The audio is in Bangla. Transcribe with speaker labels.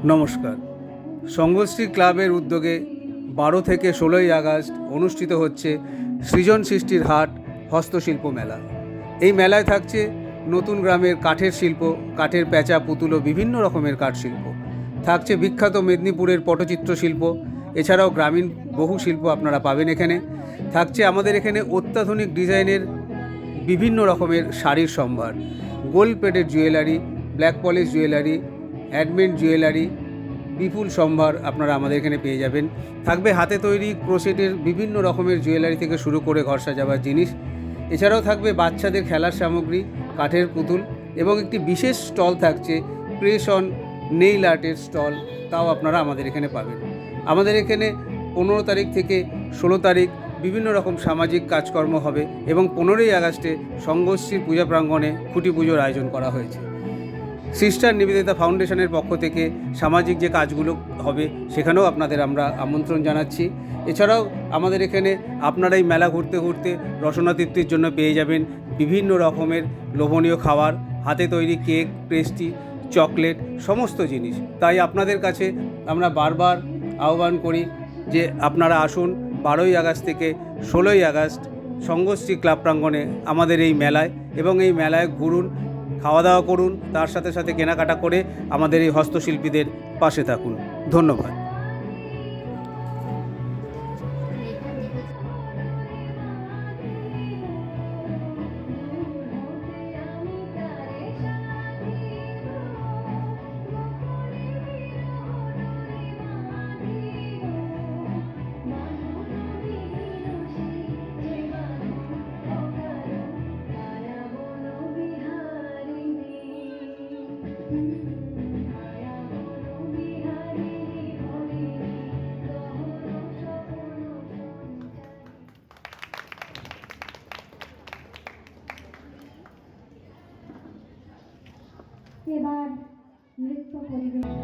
Speaker 1: নমস্কার। সঙ্গশ্রী ক্লাবের উদ্যোগে 12 থেকে 16ই আগস্ট অনুষ্ঠিত হচ্ছে সৃজন সৃষ্টির হাট হস্তশিল্প মেলা। এই মেলায় থাকছে নতুন গ্রামের কাঠের শিল্প, কাঠের প্যাঁচা, পুতুল ও বিভিন্ন রকমের কাঠ শিল্প। থাকছে বিখ্যাত মেদিনীপুরের পটচিত্র শিল্প, এছাড়াও গ্রামীণ বহু শিল্প আপনারা পাবেন এখানে। থাকছে আমাদের এখানে অত্যাধুনিক ডিজাইনের বিভিন্ন রকমের শাড়ির সম্ভার, gold plated jewellery, black polish jewellery, handmade jewellery, বিপুল সম্ভার আপনারা আমাদের এখানে পেয়ে যাবেন। থাকবে হাতে তৈরি ক্রোশেটের বিভিন্ন রকমের জুয়েলারি থেকে শুরু করে ঘর সাজাবার জিনিস। এছাড়াও থাকবে বাচ্চাদের খেলার সামগ্রী, কাঠের পুতুল এবং একটি বিশেষ স্টল থাকছে প্রেস অন নেইল আর্টের স্টল, তাও আপনারা আমাদের এখানে পাবেন। আমাদের এখানে 15 তারিখ থেকে 16 তারিখ বিভিন্ন রকম সামাজিক কাজকর্ম হবে এবং 15ই আগস্টে সঙ্গশ্রীর পূজা প্রাঙ্গণে খুঁটি পুজোর আয়োজন করা হয়েছে। সিস্টার নিবেদিতা ফাউন্ডেশনের পক্ষ থেকে সামাজিক যে কাজগুলো হবে সেখানেও আপনাদের আমরা আমন্ত্রণ জানাচ্ছি। এছাড়াও আমাদের এখানে আপনারা এই মেলা ঘুরতে ঘুরতে রসনাতৃপ্তির জন্য পেয়ে যাবেন বিভিন্ন রকমের লোভনীয় খাবার, হাতে তৈরি কেক, পেস্ট্রি, চকলেট, সমস্ত জিনিস। তাই আপনাদের কাছে আমরা বারবার আহ্বান করি যে আপনারা আসুন 12ই আগস্ট থেকে 16ই আগস্ট সঙ্গশ্রী ক্লাব প্রাঙ্গণে আমাদের এই মেলায়, এবং এই মেলায় ঘুরুন, খাওয়া দাওয়া করুন, তার সাথে সাথে কেনাকাটা করে আমাদের এই হস্তশিল্পীদের পাশে থাকুন। ধন্যবাদ।
Speaker 2: এবার নৃত্য পরিবেশন।